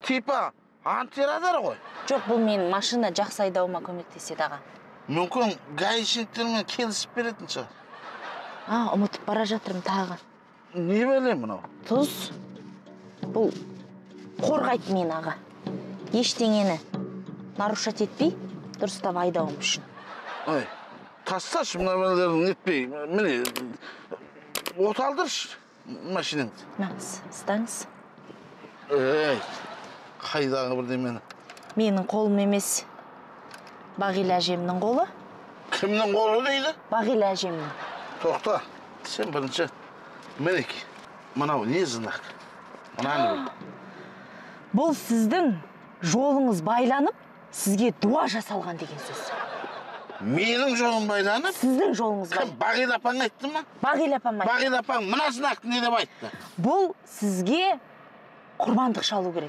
типа антирадар ғой. Жоқ, бұл менің машина жақсы айдауыма көмектеседі аға. Мүмкін гаишниктермен келісіп беретін шығар. Ұмытып бара жатырмын тағы. Не білем мынау? Тұз. Бұл қорғайды мені аға. Ештеңені нарушать етпей, дұрыстап айдауым үшін. Ой, тасташы мына бәлелерін нетпей. Міне, от алдыршы машинаңды. Ұстаңыз. Ей, қайдағы бірдемені? Менің қолым емес, Бағила әжемнің қолы. Кімнің қолы дейді? Бағила әжемнің. Тоқта, сен бірінші мінеке. Мынау не знак? Мынаны біл. Бұл сіздің жолыңыз байланып, сізге дуа жасалған деген сөз. Менің жолым байланып? Сіздің жолыңыз байланып. Кім, Бағила апаң айтты ма? Бағила апам айтты. Бағила апаң мына знакты не деп айтты? Бұл сізге құрбандық шалу керек.